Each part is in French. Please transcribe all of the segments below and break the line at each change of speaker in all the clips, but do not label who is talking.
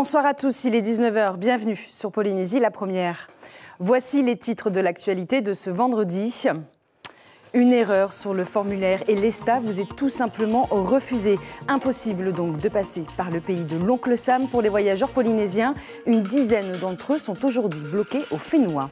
Bonsoir à tous, il est 19h, bienvenue sur Polynésie, la première. Voici les titres de l'actualité de ce vendredi. Une erreur sur le formulaire et l'ESTA vous est tout simplement refusée. Impossible donc de passer par le pays de l'oncle Sam pour les voyageurs polynésiens. Une dizaine d'entre eux sont aujourd'hui bloqués au Fénois.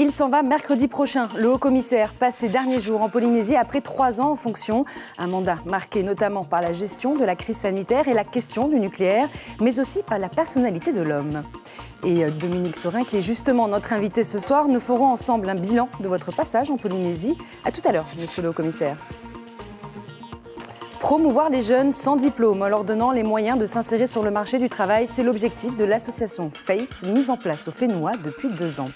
Il s'en va mercredi prochain. Le haut-commissaire passe ses derniers jours en Polynésie après 3 ans en fonction. Un mandat marqué notamment par la gestion de la crise sanitaire et la question du nucléaire, mais aussi par la personnalité de l'homme. Et Dominique Sorin, qui est justement notre invité ce soir, nous ferons ensemble un bilan de votre passage en Polynésie. À tout à l'heure, monsieur le haut-commissaire. Promouvoir les jeunes sans diplôme en leur donnant les moyens de s'insérer sur le marché du travail, c'est l'objectif de l'association FACE, mise en place au Fénois depuis 2 ans.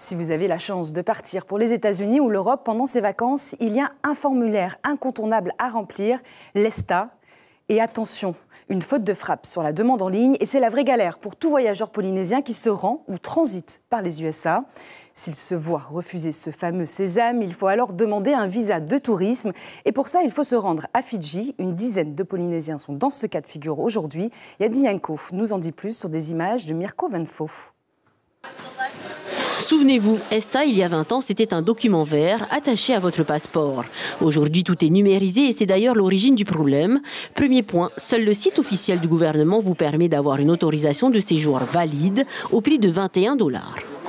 Si vous avez la chance de partir pour les États-Unis ou l'Europe pendant ces vacances, il y a un formulaire incontournable à remplir, l'ESTA. Et attention, une faute de frappe sur la demande en ligne et c'est la vraie galère pour tout voyageur polynésien qui se rend ou transite par les USA. S'il se voit refuser ce fameux sésame, il faut alors demander un visa de tourisme. Et pour ça, il faut se rendre à Fidji. Une dizaine de Polynésiens sont dans ce cas de figure aujourd'hui. Yadi Yanko nous en dit plus sur des images de Mirko Van Foof.
Souvenez-vous, ESTA, il y a 20 ans, c'était un document vert attaché à votre passeport. Aujourd'hui, tout est numérisé et c'est d'ailleurs l'origine du problème. Premier point, seul le site officiel du gouvernement vous permet d'avoir une autorisation de séjour valide au prix de $21.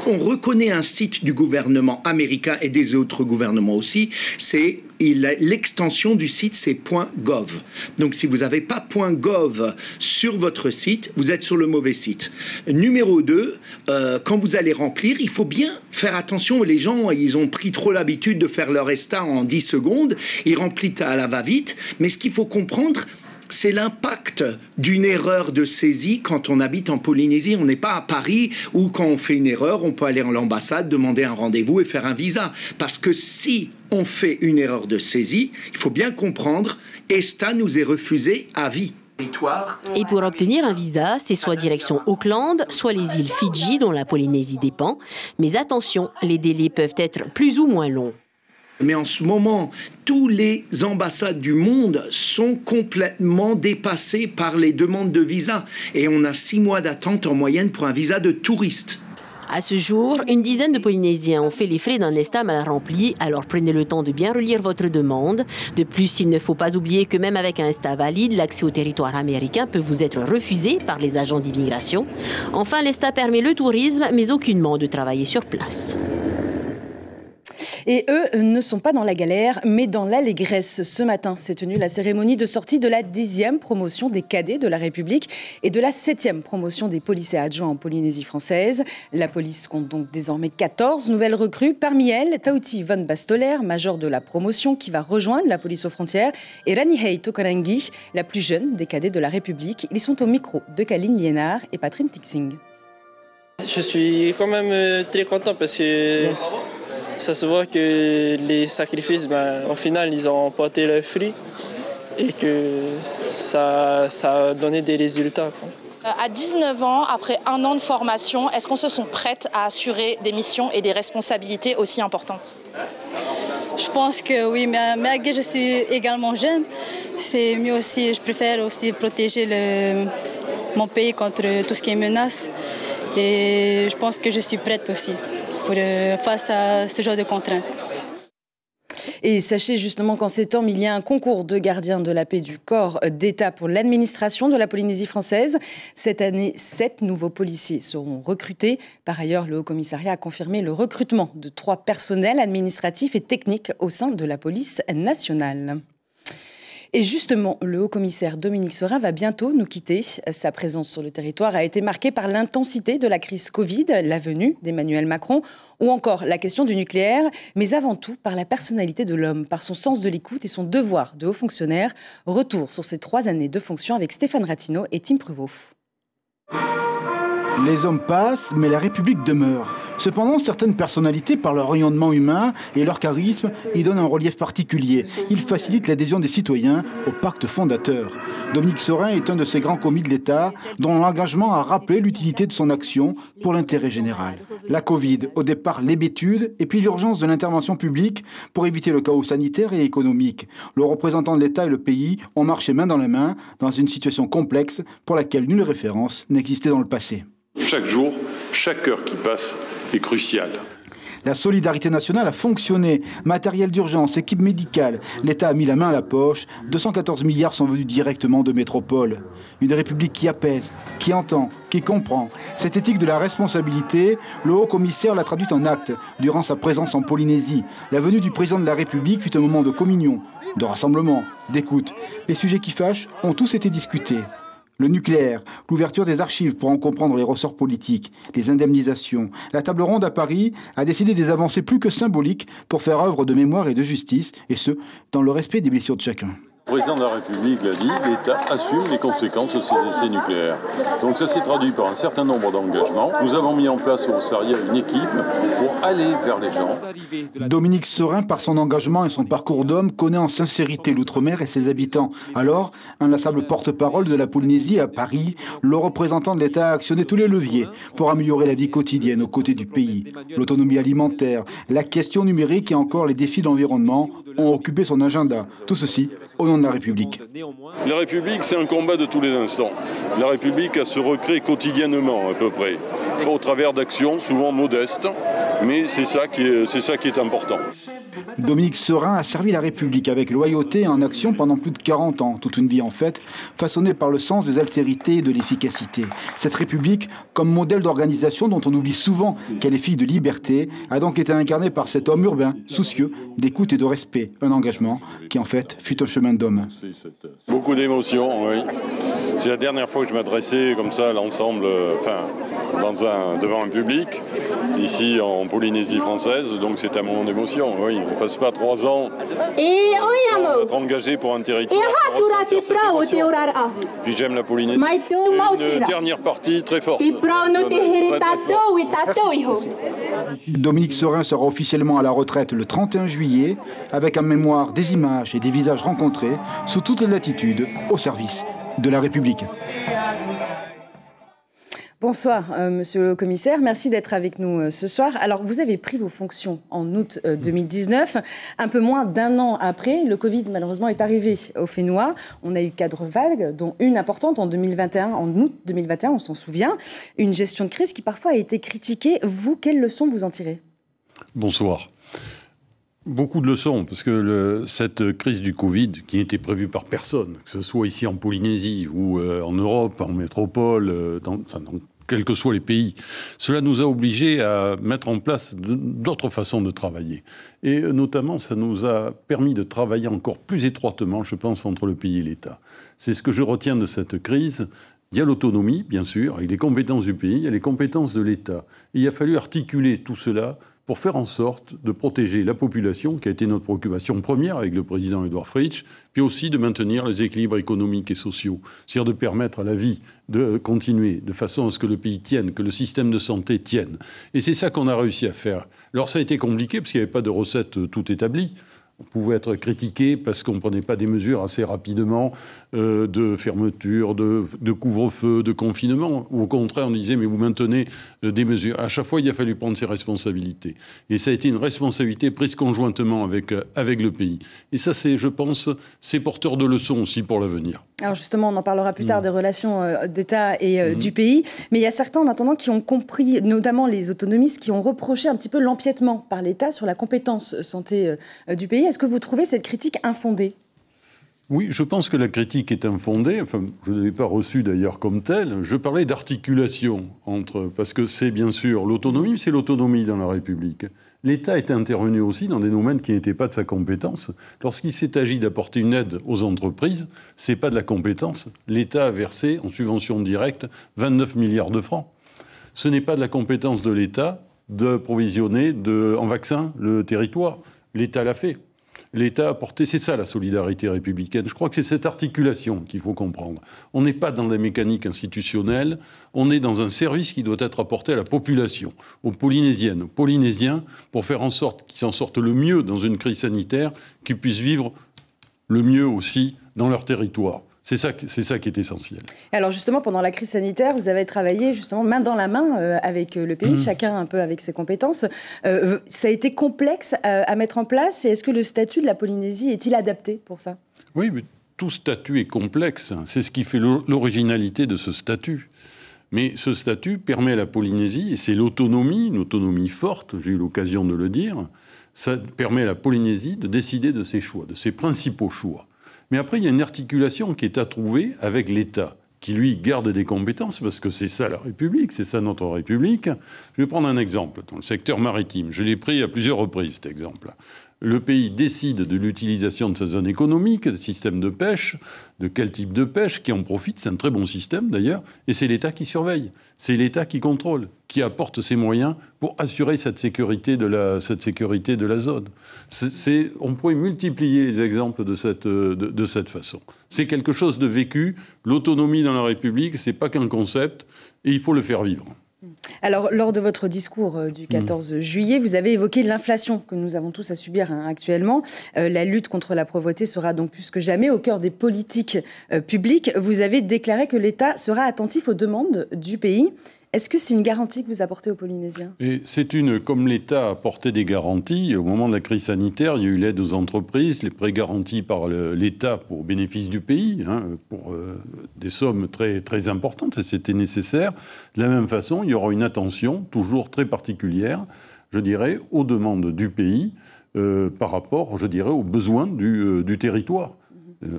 On reconnaît un site du gouvernement américain et des autres gouvernements aussi, l'extension du site, c'est .gov. Donc si vous n'avez pas .gov sur votre site, vous êtes sur le mauvais site. Numéro 2, quand vous allez remplir, il faut bien faire attention. Les gens, ils ont pris trop l'habitude de faire leur ESTA en 10 secondes, ils remplissent à la va-vite, mais ce qu'il faut comprendre, c'est l'impact d'une erreur de saisie quand on habite en Polynésie. On n'est pas à Paris où quand on fait une erreur, on peut aller à l'ambassade, demander un rendez-vous et faire un visa. Parce que si on fait une erreur de saisie, il faut bien comprendre, ESTA nous est refusé à vie.
Et pour obtenir un visa, c'est soit direction Auckland, soit les îles Fidji dont la Polynésie dépend. Mais attention, les délais peuvent être plus ou moins longs.
Mais en ce moment, tous les ambassades du monde sont complètement dépassées par les demandes de visa. Et on a 6 mois d'attente en moyenne pour un visa de touriste.
À ce jour, une dizaine de Polynésiens ont fait les frais d'un ESTA mal rempli, alors prenez le temps de bien relire votre demande. De plus, il ne faut pas oublier que même avec un ESTA valide, l'accès au territoire américain peut vous être refusé par les agents d'immigration. Enfin, l'ESTA permet le tourisme, mais aucunement de travailler sur place.
Et eux ne sont pas dans la galère, mais dans l'allégresse. Ce matin s'est tenue la cérémonie de sortie de la 10e promotion des cadets de la République et de la 7e promotion des policiers adjoints en Polynésie française. La police compte donc désormais 14 nouvelles recrues. Parmi elles, Tauti Van Bastoler, major de la promotion qui va rejoindre la police aux frontières, et Ranihei Tokarangi, la plus jeune des cadets de la République. Ils sont au micro de Kaline Liénard et Patrick Tixing.
Je suis quand même très content parce que... Ça se voit que les sacrifices, au final, ils ont porté leurs fruits et que ça a donné des résultats.
À 19 ans, après 1 an de formation, est-ce qu'on se sent prête à assurer des missions et des responsabilités aussi importantes ?
Je pense que oui, mais malgré que je suis également jeune, c'est mieux aussi, je préfère aussi protéger mon pays contre tout ce qui est menace. Et je pense que je suis prête aussi face à ce genre de contraintes.
Et sachez justement qu'en ces temps, il y a un concours de gardiens de la paix du corps d'État pour l'administration de la Polynésie française. Cette année, 7 nouveaux policiers seront recrutés. Par ailleurs, le Haut-Commissariat a confirmé le recrutement de 3 personnels administratifs et techniques au sein de la police nationale. Et justement, le haut-commissaire Dominique Sorin va bientôt nous quitter. Sa présence sur le territoire a été marquée par l'intensité de la crise Covid, la venue d'Emmanuel Macron ou encore la question du nucléaire, mais avant tout par la personnalité de l'homme, par son sens de l'écoute et son devoir de haut fonctionnaire. Retour sur ces 3 années de fonction avec Stéphane Ratino et Tim Pruvot.
Les hommes passent, mais la République demeure. Cependant, certaines personnalités, par leur rayonnement humain et leur charisme, y donnent un relief particulier. Ils facilitent l'adhésion des citoyens au pacte fondateur. Dominique Sorin est un de ces grands commis de l'État dont l'engagement a rappelé l'utilité de son action pour l'intérêt général. La Covid, au départ l'hébétude, et puis l'urgence de l'intervention publique pour éviter le chaos sanitaire et économique. Le représentant de l'État et le pays ont marché main dans la main dans une situation complexe pour laquelle nulle référence n'existait dans le passé.
Chaque jour, chaque heure qui passe est cruciale.
La solidarité nationale a fonctionné. Matériel d'urgence, équipe médicale. L'État a mis la main à la poche. 214 milliards sont venus directement de métropole. Une République qui apaise, qui entend, qui comprend. Cette éthique de la responsabilité, le haut-commissaire l'a traduite en actes durant sa présence en Polynésie. La venue du président de la République fut un moment de communion, de rassemblement, d'écoute. Les sujets qui fâchent ont tous été discutés. Le nucléaire, l'ouverture des archives pour en comprendre les ressorts politiques, les indemnisations. La table ronde à Paris a décidé des avancées plus que symboliques pour faire œuvre de mémoire et de justice, et ce, dans le respect des blessures de chacun.
Le président de la République l'a dit, l'État assume les conséquences de ces essais nucléaires. Donc ça s'est traduit par un certain nombre d'engagements. Nous avons mis en place au Sariel une équipe pour aller vers les gens.
Dominique Sorin, par son engagement et son parcours d'homme, connaît en sincérité l'outre-mer et ses habitants. Alors, inlassable porte-parole de la Polynésie à Paris, le représentant de l'État a actionné tous les leviers pour améliorer la vie quotidienne aux côtés du pays. L'autonomie alimentaire, la question numérique et encore les défis de l'environnement ont occupé son agenda. Tout ceci au nom de la République.
La République, c'est un combat de tous les instants. La République, elle se recrée quotidiennement à peu près, au travers d'actions souvent modestes, mais c'est ça qui est important.
Dominique Sorin a servi la République avec loyauté et en action pendant plus de 40 ans, toute une vie en fait, façonnée par le sens des altérités et de l'efficacité. Cette République, comme modèle d'organisation dont on oublie souvent qu'elle est fille de liberté, a donc été incarnée par cet homme urbain, soucieux d'écoute et de respect, un engagement qui en fait fut un chemin d'homme.
Beaucoup d'émotions, oui. C'est la dernière fois que je m'adressais comme ça à l'ensemble, devant un public, ici en Polynésie française, donc c'est un moment d'émotion, oui. On ne passe pas 3 ans sans être engagé pour un territoire sans ressentir cette émotion. Puis j'aime la Polynésie. Une dernière partie très forte.
Dominique Sorin sera officiellement à la retraite le 31 juillet, avec en mémoire des images et des visages rencontrés sous toutes les latitudes au service de la République.
Bonsoir, monsieur le commissaire. Merci d'être avec nous ce soir. Alors, vous avez pris vos fonctions en août 2019. Un peu moins d'un an après, le Covid, malheureusement, est arrivé au Fénois. On a eu 4 vagues, dont une importante en 2021, en août 2021, on s'en souvient. Une gestion de crise qui parfois a été critiquée. Vous, quelles leçons vous en tirez ?
Bonsoir. Beaucoup de leçons, parce que cette crise du Covid, qui n'était prévue par personne, que ce soit ici en Polynésie ou en Europe, en métropole, dans quels que soient les pays, cela nous a obligés à mettre en place d'autres façons de travailler. Et notamment, ça nous a permis de travailler encore plus étroitement, je pense, entre le pays et l'État. C'est ce que je retiens de cette crise. Il y a l'autonomie, bien sûr, avec les compétences du pays, il y a les compétences de l'État. Et il a fallu articuler tout cela pour faire en sorte de protéger la population, qui a été notre préoccupation première avec le président Édouard Fritsch, puis aussi de maintenir les équilibres économiques et sociaux, c'est-à-dire de permettre à la vie de continuer de façon à ce que le pays tienne, que le système de santé tienne. Et c'est ça qu'on a réussi à faire. Alors ça a été compliqué parce qu'il n'y avait pas de recette tout établie. On pouvait être critiqué parce qu'on ne prenait pas des mesures assez rapidement de fermeture, de couvre-feu, de confinement. Ou au contraire, on disait, mais vous maintenez des mesures. À chaque fois, il a fallu prendre ses responsabilités. Et ça a été une responsabilité prise conjointement avec le pays. Et ça, je pense, c'est porteur de leçons aussi pour l'avenir.
Alors justement, on en parlera plus tard des relations d'État et du pays. Mais il y a certains, en attendant, qui ont compris, notamment les autonomistes, qui ont reproché un petit peu l'empiètement par l'État sur la compétence santé du pays. Est-ce que vous trouvez cette critique infondée ?
Oui, je pense que la critique est infondée. Enfin, je ne l'ai pas reçue d'ailleurs comme telle. Je parlais d'articulation parce que c'est bien sûr l'autonomie, mais c'est l'autonomie dans la République. L'État est intervenu aussi dans des domaines qui n'étaient pas de sa compétence. Lorsqu'il s'est agi d'apporter une aide aux entreprises, ce n'est pas de la compétence. L'État a versé en subvention directe 29 milliards de francs. Ce n'est pas de la compétence de l'État de provisionner en vaccins le territoire. L'État l'a fait. l'État a apporté, c'est ça la solidarité républicaine. Je crois que c'est cette articulation qu'il faut comprendre. On n'est pas dans la mécanique institutionnelle, on est dans un service qui doit être apporté à la population, aux Polynésiennes, aux Polynésiens, pour faire en sorte qu'ils s'en sortent le mieux dans une crise sanitaire, qu'ils puissent vivre le mieux aussi dans leur territoire. C'est ça qui est essentiel.
Alors justement, pendant la crise sanitaire, vous avez travaillé justement main dans la main avec le pays, chacun un peu avec ses compétences. Ça a été complexe à mettre en place. Et est-ce que le statut de la Polynésie est-il adapté pour ça?
Oui, mais tout statut est complexe. C'est ce qui fait l'originalité de ce statut. Mais ce statut permet à la Polynésie, et c'est l'autonomie, une autonomie forte, j'ai eu l'occasion de le dire, ça permet à la Polynésie de décider de ses choix, de ses principaux choix. Mais après, il y a une articulation qui est à trouver avec l'État, qui lui garde des compétences, parce que c'est ça la République, c'est ça notre République. Je vais prendre un exemple, dans le secteur maritime. Je l'ai pris à plusieurs reprises, cet exemple. Le pays décide de l'utilisation de sa zone économique, des systèmes de pêche, de quel type de pêche, qui en profite, c'est un très bon système d'ailleurs, et c'est l'État qui surveille, c'est l'État qui contrôle, qui apporte ses moyens pour assurer cette sécurité de la zone. On pourrait multiplier les exemples de cette façon. C'est quelque chose de vécu, l'autonomie dans la République, c'est pas qu'un concept, et il faut le faire vivre.
Alors, lors de votre discours du 14 juillet, vous avez évoqué l'inflation que nous avons tous à subir actuellement. La lutte contre la pauvreté sera donc plus que jamais au cœur des politiques publiques. Vous avez déclaré que l'État sera attentif aux demandes du pays. Est-ce que c'est une garantie que vous apportez aux Polynésiens ?
Et comme l'État a apporté des garanties, au moment de la crise sanitaire, il y a eu l'aide aux entreprises, les prêts garantis par l'État au bénéfice du pays, pour des sommes très, très importantes, et c'était nécessaire. De la même façon, il y aura une attention toujours très particulière, je dirais, aux demandes du pays par rapport, je dirais, aux besoins du territoire.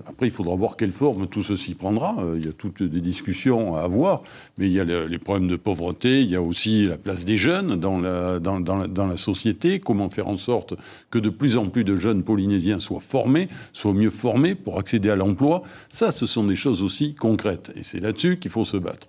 Après, il faudra voir quelle forme tout ceci prendra. Il y a toutes des discussions à avoir, mais il y a les problèmes de pauvreté, il y a aussi la place des jeunes dans la société, comment faire en sorte que de plus en plus de jeunes Polynésiens soient mieux formés pour accéder à l'emploi. Ça, ce sont des choses aussi concrètes, et c'est là-dessus qu'il faut se battre.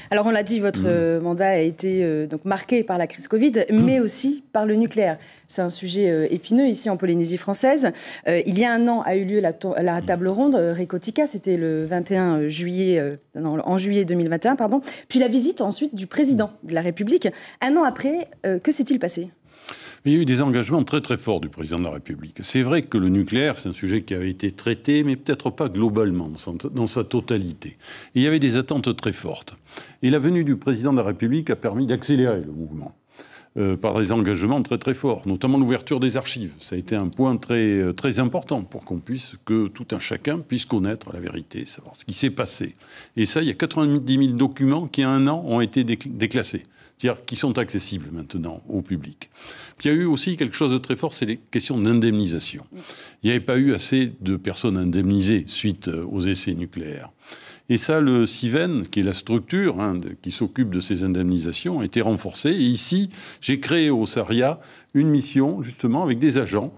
Alors on l'a dit, votre mandat a été donc marqué par la crise Covid, mais aussi par le nucléaire. C'est un sujet épineux ici en Polynésie française. Il y a un an a eu lieu la table ronde Récotica, c'était le 21 juillet, en juillet 2021, pardon. Puis la visite ensuite du président de la République. Un an après, que s'est-il passé ?
Il y a eu des engagements très très forts du président de la République. C'est vrai que le nucléaire, c'est un sujet qui avait été traité, mais peut-être pas globalement, dans sa totalité. Et il y avait des attentes très fortes. Et la venue du président de la République a permis d'accélérer le mouvement par des engagements très très forts, notamment l'ouverture des archives. Ça a été un point très, très important pour que tout un chacun puisse connaître la vérité, savoir ce qui s'est passé. Et ça, il y a 90 000 documents qui, en un an, ont été déclassés. C'est-à-dire qui sont accessibles maintenant au public. Puis il y a eu aussi quelque chose de très fort, c'est les questions d'indemnisation. Il n'y avait pas eu assez de personnes indemnisées suite aux essais nucléaires. Et ça, le CIVEN, qui est la structure qui s'occupe de ces indemnisations, a été renforcé. Et ici, j'ai créé au SARIA une mission, justement, avec des agents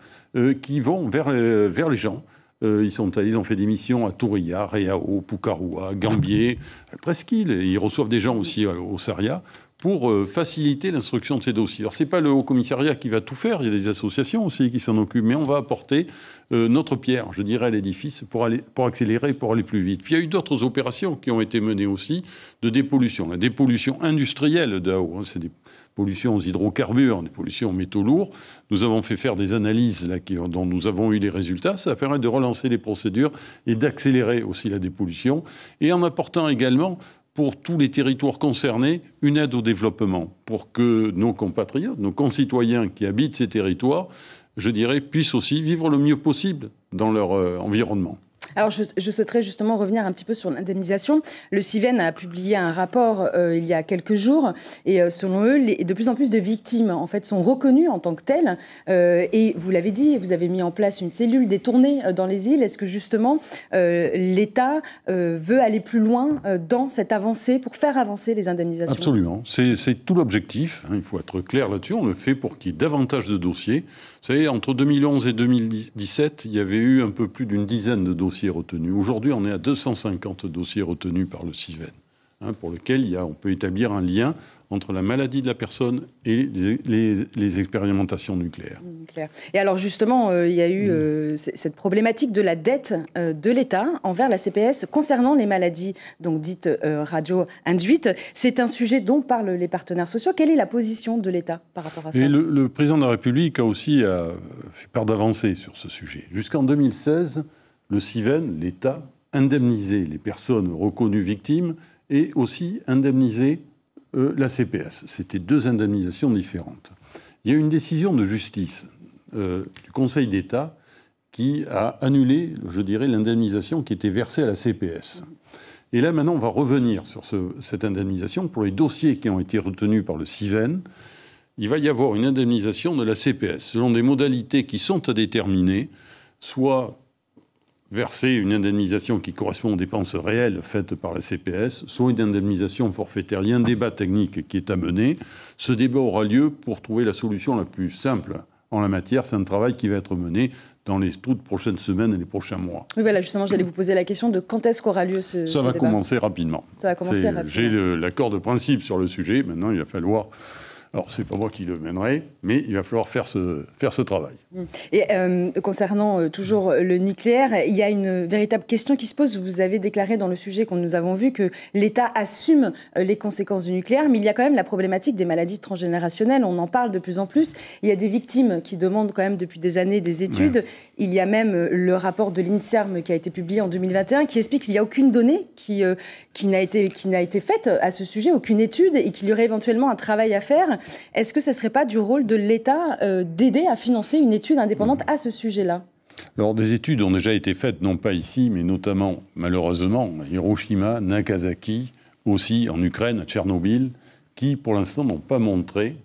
qui vont vers les gens. Ils ont fait des missions à Touria, Reao, Pukarua, Gambier, à Presqu'île. Ils reçoivent des gens aussi au SARIA pour faciliter l'instruction de ces dossiers. Alors, ce n'est pas le Haut-Commissariat qui va tout faire, il y a des associations aussi qui s'en occupent, mais on va apporter notre pierre, je dirais, à l'édifice pour accélérer, pour aller plus vite. Puis il y a eu d'autres opérations qui ont été menées aussi de dépollution. La dépollution industrielle d'Ao, c'est des pollutions aux hydrocarbures, des pollutions aux métaux lourds. Nous avons fait faire des analyses dont nous avons eu les résultats. Ça permet de relancer les procédures et d'accélérer aussi la dépollution. Et en apportant également, pour tous les territoires concernés, une aide au développement, pour que nos compatriotes, nos concitoyens qui habitent ces territoires, je dirais, puissent aussi vivre le mieux possible dans leur environnement.
Alors, je souhaiterais justement revenir un petit peu sur l'indemnisation. Le CIVEN a publié un rapport il y a quelques jours et selon eux, de plus en plus de victimes en fait, sont reconnues en tant que telles. Et vous l'avez dit, vous avez mis en place une cellule détournée dans les îles. Est-ce que justement l'État veut aller plus loin dans cette avancée pour faire avancer les indemnisations ?
Absolument. C'est tout l'objectif. Il faut être clair là-dessus. On le fait pour qu'il y ait davantage de dossiers. Vous savez, entre 2011 et 2017, il y avait eu un peu plus d'une dizaine de dossiers retenus. Aujourd'hui, on est à 250 dossiers retenus par le CIVEN. pour lequel on peut établir un lien entre la maladie de la personne et les expérimentations nucléaires.
Et alors justement, il y a eu cette problématique de la dette de l'État envers la CPS concernant les maladies donc dites radio-induites. C'est un sujet dont parlent les partenaires sociaux. Quelle est la position de l'État par rapport à ça ?
Et le président de la République a aussi fait part d'avancées sur ce sujet. Jusqu'en 2016, le CIVEN, l'État, indemnisait les personnes reconnues victimes et aussi indemnisait la CPS. C'était 2 indemnisations différentes. Il y a eu une décision de justice du Conseil d'État qui a annulé, je dirais, l'indemnisation qui était versée à la CPS. Et là, maintenant, on va revenir sur cette indemnisation. Pour les dossiers qui ont été retenus par le CIVEN, il va y avoir une indemnisation de la CPS selon des modalités qui sont à déterminer, soit verser une indemnisation qui correspond aux dépenses réelles faites par la CPS, soit une indemnisation forfaitaire. Il y a un débat technique qui est à mener. Ce débat aura lieu pour trouver la solution la plus simple en la matière. C'est un travail qui va être mené dans les toutes prochaines semaines et les prochains mois.
Oui, voilà, justement, j'allais vous poser la question de quand est-ce qu'aura lieu ce débat.
Ça va commencer rapidement.
Ça va commencer rapidement.
J'ai l'accord de principe sur le sujet. Maintenant, il va falloir... Alors, c'est pas moi qui le mènerai, mais il va falloir faire ce travail.
Et concernant toujours le nucléaire, il y a une véritable question qui se pose. Vous avez déclaré dans le sujet que nous avons vu que l'État assume les conséquences du nucléaire, mais il y a quand même la problématique des maladies transgénérationnelles. On en parle de plus en plus. Il y a des victimes qui demandent quand même depuis des années des études. Ouais. Il y a même le rapport de l'INSERM qui a été publié en 2021 qui explique qu'il n'y a aucune donnée qui n'a été faite à ce sujet, aucune étude, et qu'il y aurait éventuellement un travail à faire. Est-ce que ce ne serait pas du rôle de l'État d'aider à financer une étude indépendante à ce sujet-là ?
Alors, des études ont déjà été faites, non pas ici, mais notamment, malheureusement, à Hiroshima, Nagasaki, aussi en Ukraine, à Tchernobyl, qui, pour l'instant, n'ont pas montré,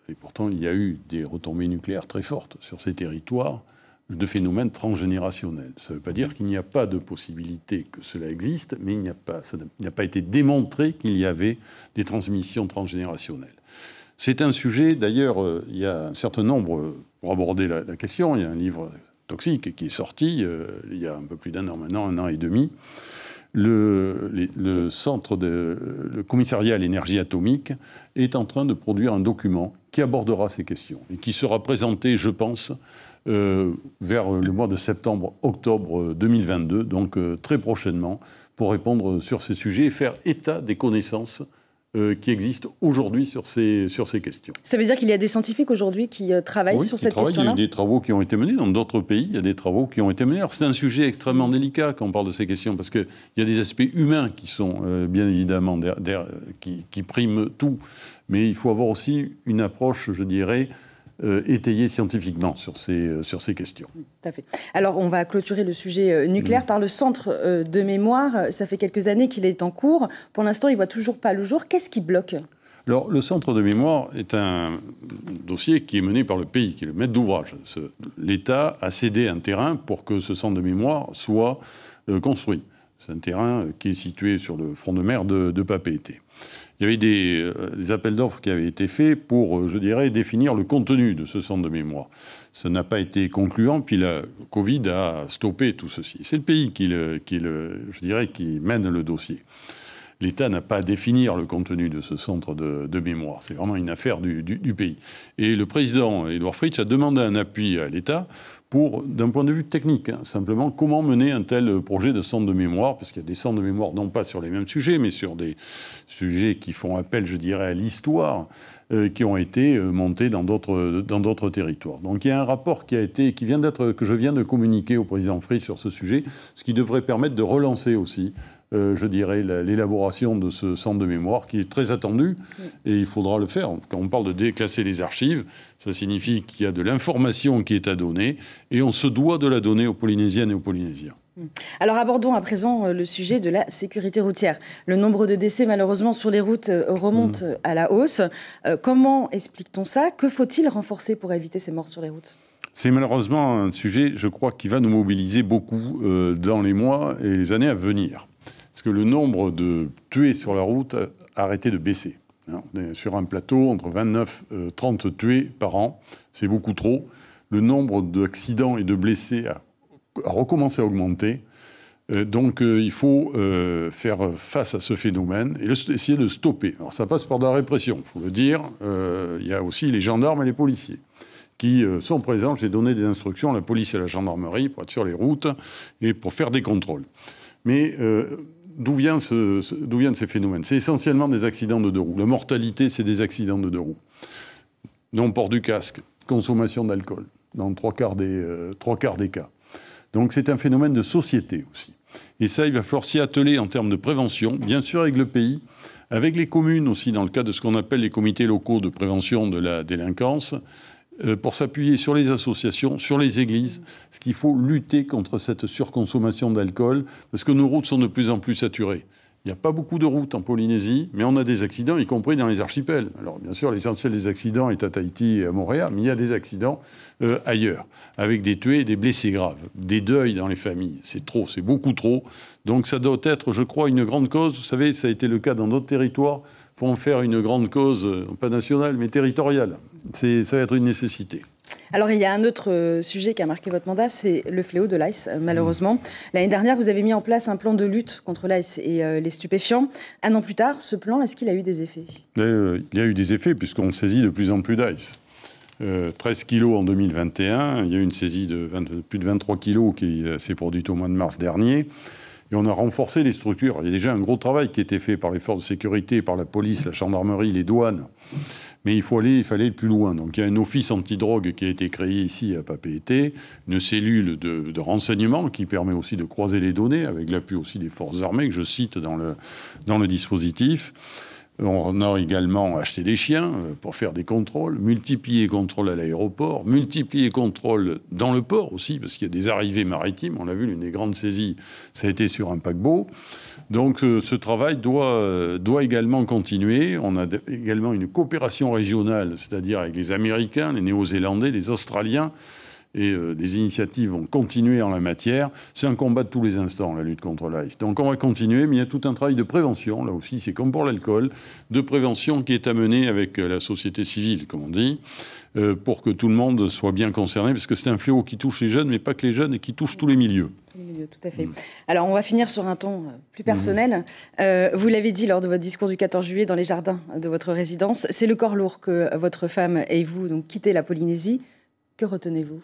et pourtant il y a eu des retombées nucléaires très fortes sur ces territoires, de phénomènes transgénérationnels. Ça ne veut pas dire qu'il n'y a pas de possibilité que cela existe, mais il n'a pas été démontré qu'il y avait des transmissions transgénérationnelles. C'est un sujet, d'ailleurs, il y a un certain nombre, pour aborder la question, il y a un livre toxique qui est sorti il y a un peu plus d'1 an maintenant, 1 an et demi. Le commissariat à l'énergie atomique est en train de produire un document qui abordera ces questions et qui sera présenté, je pense, vers le mois de septembre-octobre 2022, donc très prochainement, pour répondre sur ces sujets et faire état des connaissances qui existent aujourd'hui sur ces questions.
Ça veut dire qu'il y a des scientifiques aujourd'hui qui travaillent sur cette question-là ?
Il y a des travaux qui ont été menés dans d'autres pays, il y a des travaux qui ont été menés. Alors, c'est un sujet extrêmement délicat quand on parle de ces questions, parce qu'il y a des aspects humains qui sont bien évidemment qui priment tout, mais il faut avoir aussi une approche, je dirais, étayée scientifiquement sur ces questions.
Tout à fait. Alors, on va clôturer le sujet nucléaire par le centre de mémoire. Ça fait quelques années qu'il est en cours. Pour l'instant, il ne voit toujours pas le jour. Qu'est-ce qui bloque ?
Alors, le centre de mémoire est un dossier qui est mené par le pays, qui est le maître d'ouvrage. L'État a cédé un terrain pour que ce centre de mémoire soit construit. C'est un terrain qui est situé sur le front de mer de Papeete. Il y avait des appels d'offres qui avaient été faits pour, je dirais, définir le contenu de ce centre de mémoire. Ça n'a pas été concluant, puis la Covid a stoppé tout ceci. C'est le pays qui mène le dossier. L'État n'a pas à définir le contenu de ce centre de mémoire. C'est vraiment une affaire du pays. Et le président Édouard Fritsch a demandé un appui à l'État pour, d'un point de vue technique, simplement comment mener un tel projet de centre de mémoire, parce qu'il y a des centres de mémoire non pas sur les mêmes sujets, mais sur des sujets qui font appel, je dirais, à l'histoire, qui ont été montés dans d'autres territoires. Donc il y a un rapport que je viens de communiquer au président Fritsch sur ce sujet, ce qui devrait permettre de relancer aussi, je dirais, l'élaboration de ce centre de mémoire qui est très attendu, et il faudra le faire. Quand on parle de déclasser les archives, ça signifie qu'il y a de l'information qui est à donner, et on se doit de la donner aux Polynésiennes et aux Polynésiens.
Alors abordons à présent le sujet de la sécurité routière. Le nombre de décès malheureusement sur les routes remonte à la hausse. Comment explique-t-on ça ? Que faut-il renforcer pour éviter ces morts sur les routes ?
C'est malheureusement un sujet, je crois, qui va nous mobiliser beaucoup dans les mois et les années à venir. Parce que le nombre de tués sur la route a arrêté de baisser. On est sur un plateau entre 29 et 30 tués par an. C'est beaucoup trop. Le nombre d'accidents et de blessés a recommencé à augmenter. Donc il faut faire face à ce phénomène et essayer de stopper. Alors ça passe par de la répression, il faut le dire. Il y a aussi les gendarmes et les policiers qui sont présents. J'ai donné des instructions à la police et à la gendarmerie pour être sur les routes et pour faire des contrôles. Mais d'où viennent ces phénomènes? C'est essentiellement des accidents de deux roues. La mortalité, c'est des accidents de deux roues. Non-port du casque, consommation d'alcool, dans 3/4 des cas. Donc c'est un phénomène de société aussi. Et ça, il va falloir s'y atteler en termes de prévention, bien sûr avec le pays, avec les communes aussi, dans le cadre de ce qu'on appelle les comités locaux de prévention de la délinquance, pour s'appuyer sur les associations, sur les églises, parce qu'il faut lutter contre cette surconsommation d'alcool, parce que nos routes sont de plus en plus saturées. Il n'y a pas beaucoup de routes en Polynésie, mais on a des accidents, y compris dans les archipels. Alors, bien sûr, l'essentiel des accidents est à Tahiti et à Montréal, mais il y a des accidents ailleurs, avec des tués et des blessés graves, des deuils dans les familles. C'est trop, c'est beaucoup trop. Donc, ça doit être, je crois, une grande cause. Vous savez, ça a été le cas dans d'autres territoires. Il faut en faire une grande cause, pas nationale, mais territoriale. Ça va être une nécessité.
Alors, il y a un autre sujet qui a marqué votre mandat, c'est le fléau de l'ice, malheureusement. L'année dernière, vous avez mis en place un plan de lutte contre l'ice et les stupéfiants. Un an plus tard, ce plan, est-ce qu'il a eu des effets ?
Il y a eu des effets, puisqu'on saisit de plus en plus d'ice. 13 kilos en 2021, il y a eu une saisie de plus de 23 kilos qui s'est produite au mois de mars dernier. Et on a renforcé les structures. Il y a déjà un gros travail qui a été fait par les forces de sécurité, par la police, la gendarmerie, les douanes. Mais il fallait aller plus loin. Donc il y a un office antidrogue qui a été créé ici à Papeete, une cellule de renseignement qui permet aussi de croiser les données, avec l'appui aussi des forces armées, que je cite dans le dispositif. On a également acheté des chiens pour faire des contrôles, multiplié les contrôles à l'aéroport, multiplié les contrôles dans le port aussi, parce qu'il y a des arrivées maritimes. On l'a vu, l'une des grandes saisies, ça a été sur un paquebot. Donc ce travail doit également continuer. On a également une coopération régionale, c'est-à-dire avec les Américains, les Néo-Zélandais, les Australiens, et des initiatives vont continuer en la matière. C'est un combat de tous les instants, la lutte contre l'ice. Donc on va continuer, mais il y a tout un travail de prévention, là aussi, c'est comme pour l'alcool, de prévention qui est à mener avec la société civile, comme on dit, pour que tout le monde soit bien concerné, parce que c'est un fléau qui touche les jeunes, mais pas que les jeunes, et qui touche tous les milieux.
Tous les milieux, tout à fait. Alors on va finir sur un ton plus personnel. Vous l'avez dit lors de votre discours du 14 juillet dans les jardins de votre résidence, c'est le corps lourd que votre femme et vous donc quittez la Polynésie. Que retenez-vous ?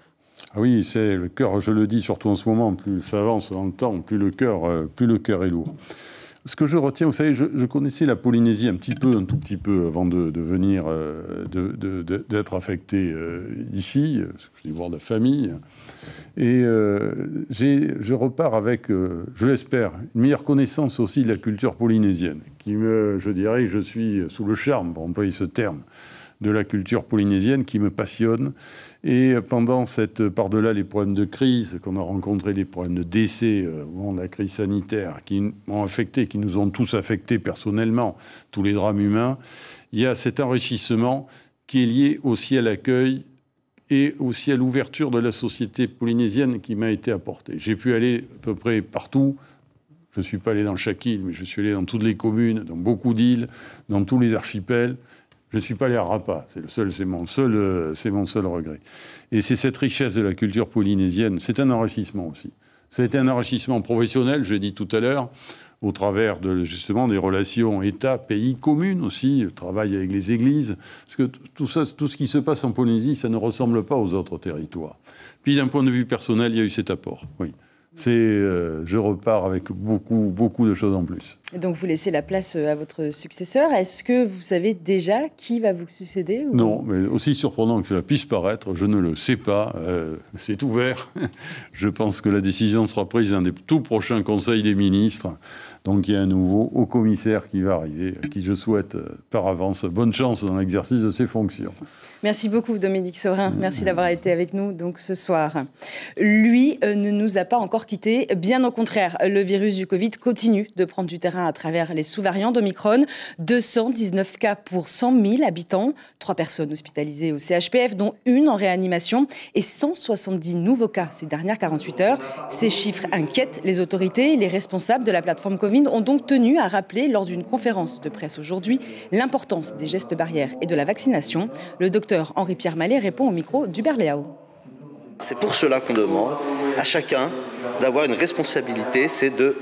Ah oui, c'est le cœur, je le dis surtout en ce moment, plus ça avance dans le temps, plus le cœur est lourd. Ce que je retiens, vous savez, je connaissais la Polynésie un tout petit peu avant de venir, d'être affecté ici, je vais voir de la famille. Et je repars avec, je l'espère, une meilleure connaissance aussi de la culture polynésienne, je dirais, je suis sous le charme, pour employer ce terme, de la culture polynésienne qui me passionne. Et pendant par-delà les problèmes de crise qu'on a rencontrés, les problèmes de décès, la crise sanitaire qui m'ont affecté, qui nous ont tous affectés personnellement, tous les drames humains, il y a cet enrichissement qui est lié aussi à l'accueil et aussi à l'ouverture de la société polynésienne qui m'a été apportée. J'ai pu aller à peu près partout. Je ne suis pas allé dans chaque île, mais je suis allé dans toutes les communes, dans beaucoup d'îles, dans tous les archipels. Je ne suis pas allé à Rapa, c'est mon seul regret. Et c'est cette richesse de la culture polynésienne, c'est un enrichissement aussi. Ça a été un enrichissement professionnel, je l'ai dit tout à l'heure, au travers justement des relations État-pays communes aussi, le travail avec les églises, parce que tout ce qui se passe en Polynésie, ça ne ressemble pas aux autres territoires. Puis d'un point de vue personnel, il y a eu cet apport, oui. Je repars avec beaucoup de choses en plus.
Et donc vous laissez la place à votre successeur. Est-ce que vous savez déjà qui va vous succéder ou...
Non, mais aussi surprenant que cela puisse paraître, je ne le sais pas. C'est ouvert. Je pense que la décision sera prise dans des tout prochains conseils des ministres. Donc il y a un nouveau haut-commissaire qui va arriver, à qui je souhaite par avance bonne chance dans l'exercice de ses fonctions.
Merci beaucoup Dominique Saurin. Merci d'avoir été avec nous donc ce soir. Lui ne nous a pas encore quittés. Bien au contraire, le virus du Covid continue de prendre du terrain à travers les sous-variants d'Omicron. 219 cas pour 100 000 habitants. 3 personnes hospitalisées au CHPF, dont une en réanimation. Et 170 nouveaux cas ces dernières 48 heures. Ces chiffres inquiètent les autorités. Les responsables de la plateforme Covid ont donc tenu à rappeler lors d'une conférence de presse aujourd'hui l'importance des gestes barrières et de la vaccination. Le docteur Henri-Pierre Mallet répond au micro d'Hubert Léao.
C'est pour cela qu'on demande à chacun d'avoir une responsabilité, c'est de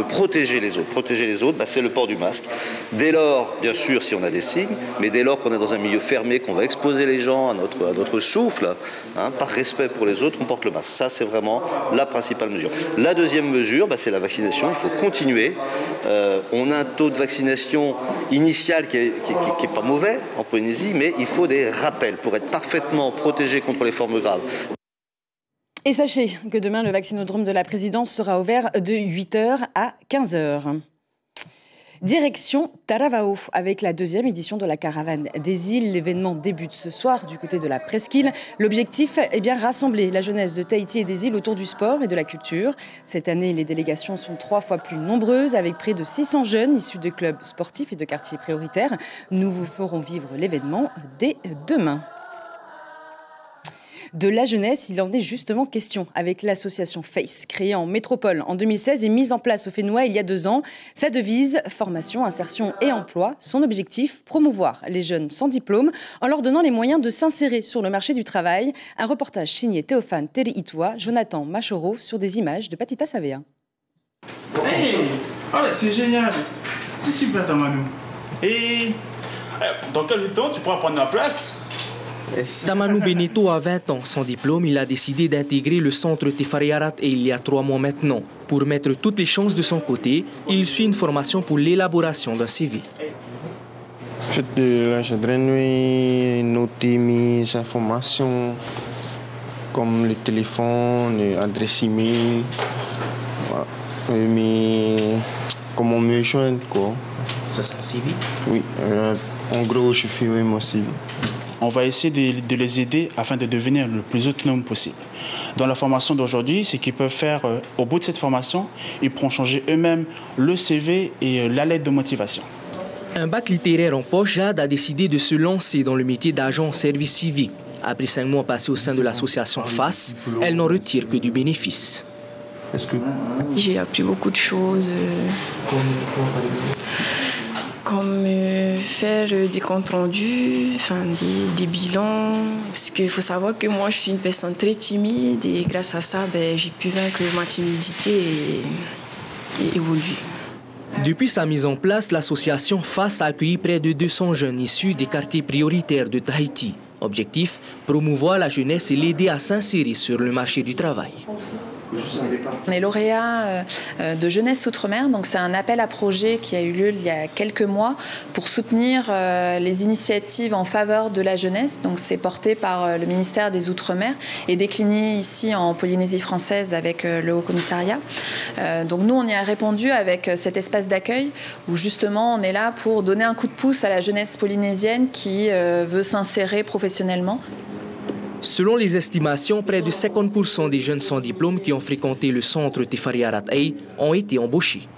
protéger les autres. Protéger les autres, c'est le port du masque. Dès lors, bien sûr, si on a des signes, mais dès lors qu'on est dans un milieu fermé, qu'on va exposer les gens à notre souffle, par respect pour les autres, on porte le masque. Ça, c'est vraiment la principale mesure. La deuxième mesure, c'est la vaccination. Il faut continuer. On a un taux de vaccination initial qui est pas mauvais en Polynésie, mais il faut des rappels pour être parfaitement protégé contre les formes graves.
Et sachez que demain, le vaccinodrome de la présidence sera ouvert de 8h à 15h. Direction Taravao, avec la deuxième édition de la Caravane des îles. L'événement débute ce soir du côté de la Presqu'île. L'objectif est bien rassembler la jeunesse de Tahiti et des îles autour du sport et de la culture. Cette année, les délégations sont 3 fois plus nombreuses, avec près de 600 jeunes issus de clubs sportifs et de quartiers prioritaires. Nous vous ferons vivre l'événement dès demain. De la jeunesse, il en est justement question avec l'association FACE, créée en métropole en 2016 et mise en place au Fénois il y a 2 ans. Sa devise, formation, insertion et emploi. Son objectif, promouvoir les jeunes sans diplôme en leur donnant les moyens de s'insérer sur le marché du travail. Un reportage signé Théophane Teriitua, Jonathan Machoro sur des images de Patita Savea.
Hey, c'est génial, c'est super Tamanou. Et dans quel temps tu pourras prendre ma place?
Tamanou Beneto a 20 ans. Sans diplôme, il a décidé d'intégrer le centre Te Wharearat il y a 3 mois maintenant. Pour mettre toutes les chances de son côté, il suit une formation pour l'élaboration d'un CV.
J'aimerais noter sa formation, comme le téléphone, l'adresse email, mais comment me joindre quoi.
Ça c'est un CV?
Oui, en gros je fais mon CV.
On va essayer de les aider afin de devenir le plus autonome possible. Dans la formation d'aujourd'hui, ce qu'ils peuvent faire au bout de cette formation, ils pourront changer eux-mêmes le CV et la lettre de motivation.
Un bac littéraire en poche, Jade a décidé de se lancer dans le métier d'agent en service civique. Après 5 mois passés au sein de l'association FACE, elle n'en retire que du bénéfice.
J'ai appris beaucoup de choses. Comme faire des comptes rendus, des bilans. Parce qu'il faut savoir que moi, je suis une personne très timide et grâce à ça, j'ai pu vaincre ma timidité et évoluer.
Depuis sa mise en place, l'association FACE a accueilli près de 200 jeunes issus des quartiers prioritaires de Tahiti. Objectif, promouvoir la jeunesse et l'aider à s'insérer sur le marché du travail.
On est lauréat de Jeunesse Outre-mer, donc c'est un appel à projet qui a eu lieu il y a quelques mois pour soutenir les initiatives en faveur de la jeunesse. Donc c'est porté par le ministère des Outre-mer et décliné ici en Polynésie française avec le Haut-Commissariat. Donc nous on y a répondu avec cet espace d'accueil où justement on est là pour donner un coup de pouce à la jeunesse polynésienne qui veut s'insérer professionnellement.
Selon les estimations, près de 50% des jeunes sans diplôme qui ont fréquenté le centre Te Wharearat ont été embauchés.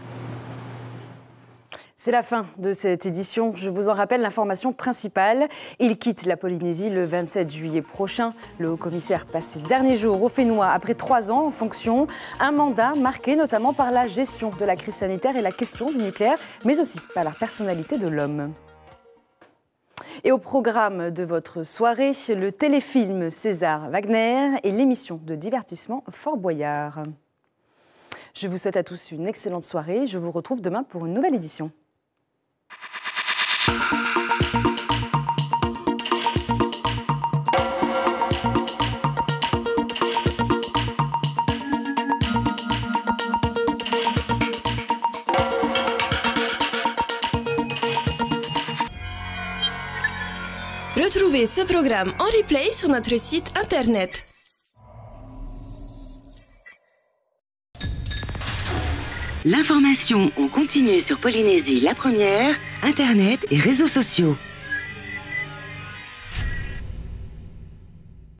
C'est la fin de cette édition. Je vous en rappelle l'information principale. Il quitte la Polynésie le 27 juillet prochain. Le haut-commissaire passe ses derniers jours au Fénois après 3 ans en fonction. Un mandat marqué notamment par la gestion de la crise sanitaire et la question du nucléaire, mais aussi par la personnalité de l'homme. Et au programme de votre soirée, le téléfilm César Wagner et l'émission de divertissement Fort Boyard. Je vous souhaite à tous une excellente soirée. Je vous retrouve demain pour une nouvelle édition.
Retrouvez ce programme en replay sur notre site internet.
L'information en continu sur Polynésie la première, internet et réseaux sociaux.